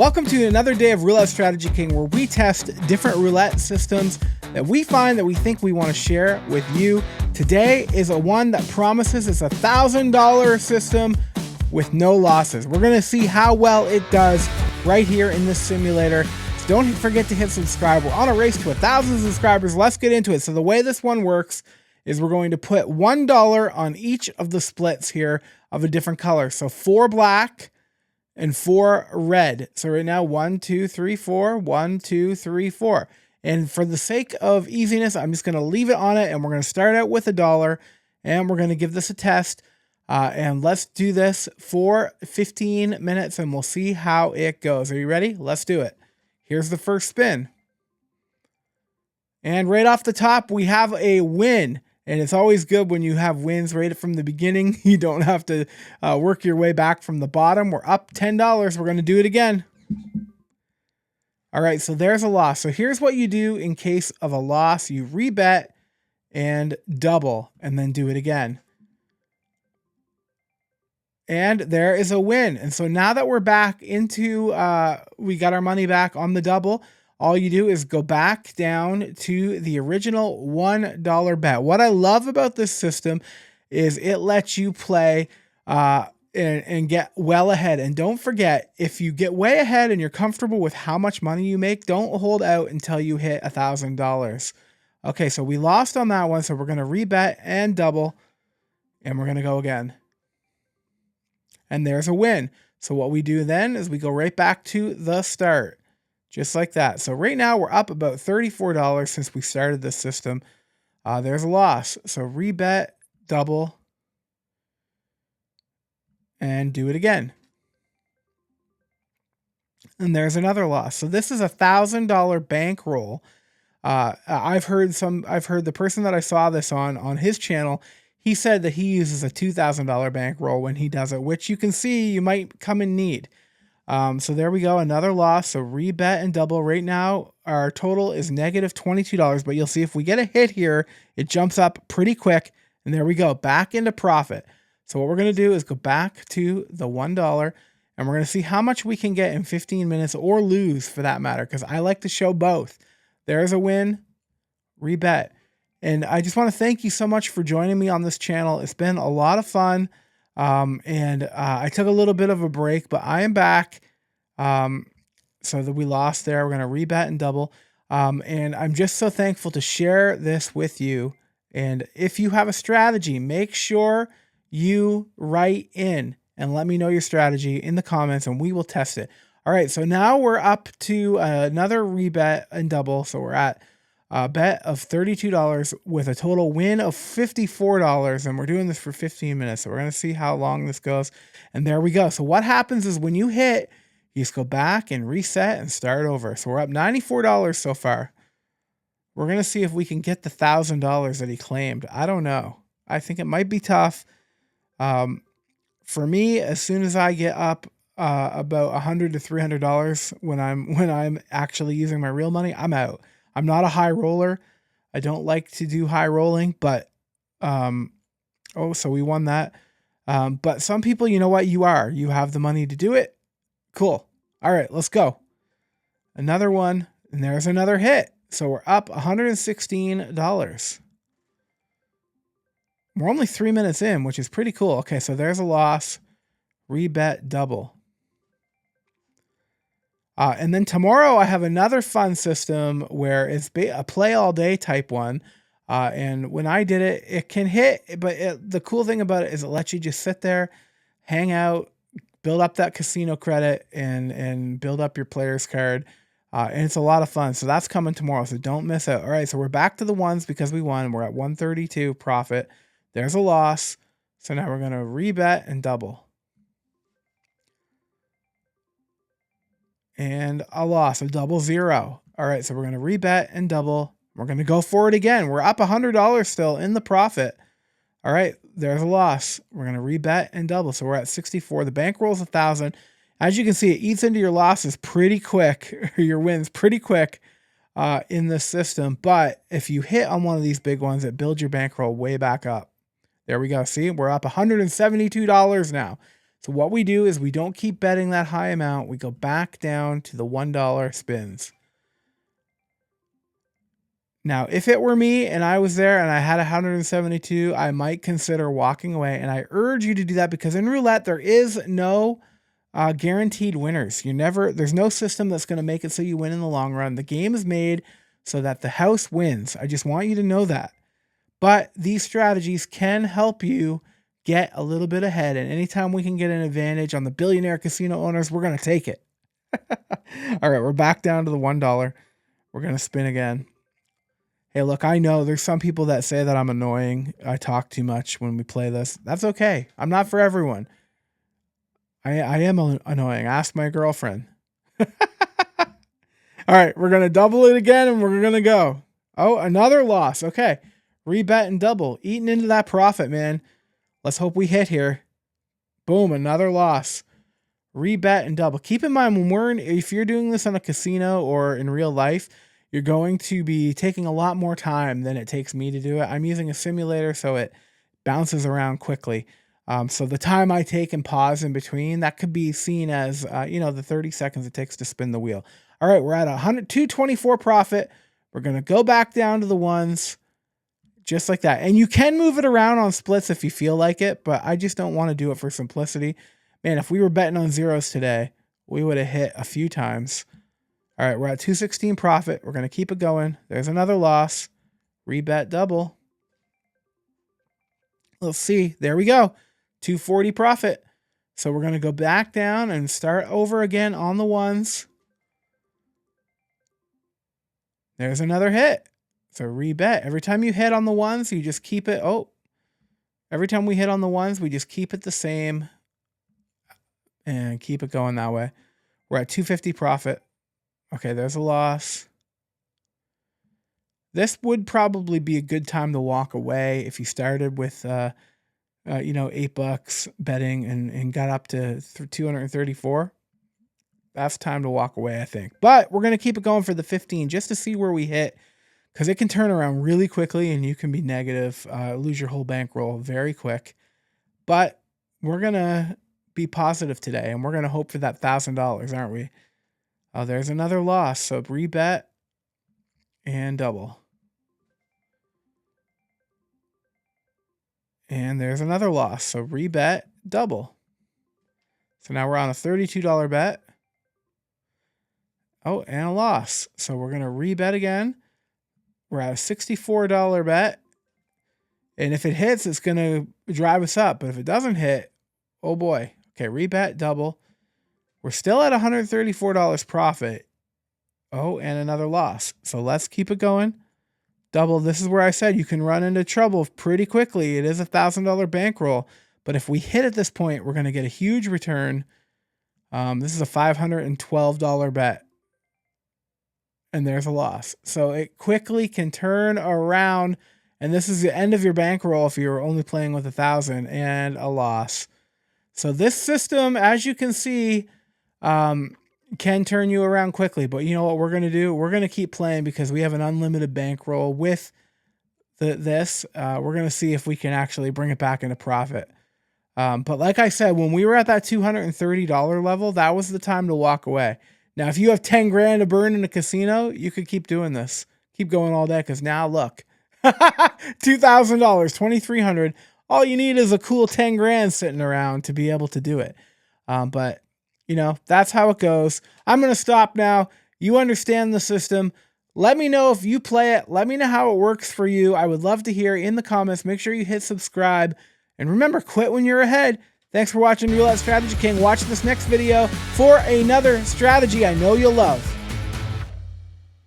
Welcome to another day of Roulette Strategy King, where we test different roulette systems that we find that we think we want to share with you. Today is a one that promises it's $1,000 system with no losses. We're going to see how well it does right here in this simulator. So don't forget to hit subscribe. We're on a race to 1,000 subscribers. Let's get into it. So the way this one works is we're going to put $1 on each of the splits here of a different color. So 4 black and 4 red. So right now, 1, 2, 3, 4, 1, 2, 3, 4. And for the sake of easiness, I'm just going to leave it on it, and we're going to start out with $1, and we're going to give this a test. And let's do this for 15 minutes, and we'll see how it goes. Are you ready? Let's do it. Here's the first spin. And right off the top, we have a win. And it's always good when you have wins right from the beginning. You don't have to work your way back from the bottom. We're up $10. We're going to do it again. All right, so there's a loss. So here's what you do in case of a loss. You rebet and double, and then do it again. And there is a win. And so now that we're back into, we got our money back on the double, all you do is go back down to the original $1 bet. What I love about this system is it lets you play and get well ahead. And don't forget, if you get way ahead and you're comfortable with how much money you make, don't hold out until you hit $1,000. Okay, so we lost on that one, so we're going to rebet and double, and we're going to go again. And there's a win. So what we do then is we go right back to the start. Just like that. So right now we're up about $34 since we started this system. There's a loss. So rebet, double, and do it again. And there's another loss. So this is $1,000 bankroll. I've heard the person that I saw this on his channel, he said that he uses a $2,000 bankroll when he does it, which you can see you might come in need. So there we go, another loss. So rebet and double. Right now, our total is negative $22, but you'll see if we get a hit here, it jumps up pretty quick. And there we go, back into profit. So what we're going to do is go back to the $1, and we're going to see how much we can get in 15 minutes, or lose for that matter, because I like to show both. There's a win, rebet. And I just want to thank you so much for joining me on this channel. It's been a lot of fun. I took a little bit of a break, but I am back. So that we lost there. We're going to rebet and double. And I'm just so thankful to share this with you. And if you have a strategy, make sure you write in and let me know your strategy in the comments, and we will test it. All right. So now we're up to another rebet and double. So we're at a bet of $32 with a total win of $54, and we're doing this for 15 minutes. So we're going to see how long this goes. And there we go. So what happens is when you hit, you just go back and reset and start over. So we're up $94 so far. We're going to see if we can get the $1,000 that he claimed. I don't know. I think it might be tough. For me, as soon as I get up about $100 to $300 when I'm actually using my real money, I'm out. I'm not a high roller. I don't like to do high rolling, but, so we won that. But some people, you know what? You have the money to do it. Cool. All right, let's go. Another one, and there's another hit. So we're up $116. We're only 3 minutes in, which is pretty cool. Okay, so there's a loss. Rebet, double. And then tomorrow I have another fun system where it's a play all day type one. And when I did it, it can hit, but the cool thing about it is it lets you just sit there, hang out, build up that casino credit, and build up your player's card. And it's a lot of fun. So that's coming tomorrow. So don't miss out. All right. So we're back to the ones because we won. We're at 132 profit. There's a loss. So now we're going to rebet and double. And a loss, a double zero. All right, so we're going to rebet and double. We're going to go for it again. We're up $100 still in the profit. All right, there's a loss. We're going to rebet and double. So we're at 64. The bankroll is 1,000. As you can see, it eats into your losses pretty quick, or your wins pretty quick in this system. But if you hit on one of these big ones, it builds your bankroll way back up. There we go. See, we're up $172 now. So what we do is we don't keep betting that high amount. We go back down to the $1 spins. Now, if it were me and I was there and I had 172, I might consider walking away. And I urge you to do that because in roulette, there is no guaranteed winners. There's no system that's going to make it so you win in the long run. The game is made so that the house wins. I just want you to know that. But these strategies can help you get a little bit ahead. And anytime we can get an advantage on the billionaire casino owners, we're going to take it. All right, we're back down to the $1. We're going to spin again. Hey, look, I know there's some people that say that I'm annoying. I talk too much when we play this. That's okay. I'm not for everyone. I am annoying. Ask my girlfriend. All right, we're going to double it again and we're going to go. Oh, another loss. Okay. Rebet and double. Eating into that profit, man. Let's hope we hit here. Boom, another loss. Rebet and double. Keep in mind if you're doing this on a casino or in real life, you're going to be taking a lot more time than it takes me to do it. I'm using a simulator, so it bounces around quickly. So the time I take and pause in between, that could be seen as, the 30 seconds it takes to spin the wheel. All right, we're at 224 profit. We're going to go back down to the ones just like that. And you can move it around on splits if you feel like it, but I just don't want to do it for simplicity. Man, if we were betting on zeros today, we would have hit a few times. All right, we're at 216 profit. We're going to keep it going. There's another loss. Rebet double. Let's see. There we go. 240 profit. So we're going to go back down and start over again on the ones. There's another hit. So rebet. Every time you hit on the ones, you just keep it. Oh, every time we hit on the ones, we just keep it the same and keep it going that way. We're at 250 profit. Okay, there's a loss. This would probably be a good time to walk away if you started with, $8 betting and got up to 234. That's time to walk away, I think. But we're going to keep it going for the 15 just to see where we hit because it can turn around really quickly and you can be negative, lose your whole bankroll very quick. But we're going to be positive today and we're going to hope for that $1,000, aren't we? Oh, there's another loss. So rebet and double. And there's another loss. So rebet, double. So now we're on a $32 bet. Oh, and a loss. So we're going to rebet again. We're at a $64 bet. And if it hits, it's going to drive us up. But if it doesn't hit, oh boy. Okay, rebet, double. We're still at $134 profit. Oh, and another loss. So let's keep it going. Double. This is where I said you can run into trouble pretty quickly. It is a $1,000 bankroll. But if we hit at this point, we're going to get a huge return. This is a $512 bet. And there's a loss. So it quickly can turn around. And this is the end of your bankroll if you're only playing with 1,000 and a loss. So this system, as you can see, can turn you around quickly. But you know what we're going to do? We're going to keep playing because we have an unlimited bankroll with this. We're going to see if we can actually bring it back into profit. But like I said, when we were at that $230 level, that was the time to walk away. Now, if you have 10 grand to burn in a casino, you could keep doing this. Keep going all day because now look, $2,000, $2,300. All you need is a cool 10 grand sitting around to be able to do it. But that's how it goes. I'm going to stop now. You understand the system. Let me know if you play it. Let me know how it works for you. I would love to hear in the comments. Make sure you hit subscribe. And remember, quit when you're ahead. Thanks for watching Roulette Strategy King. Watch this next video for another strategy I know you'll love.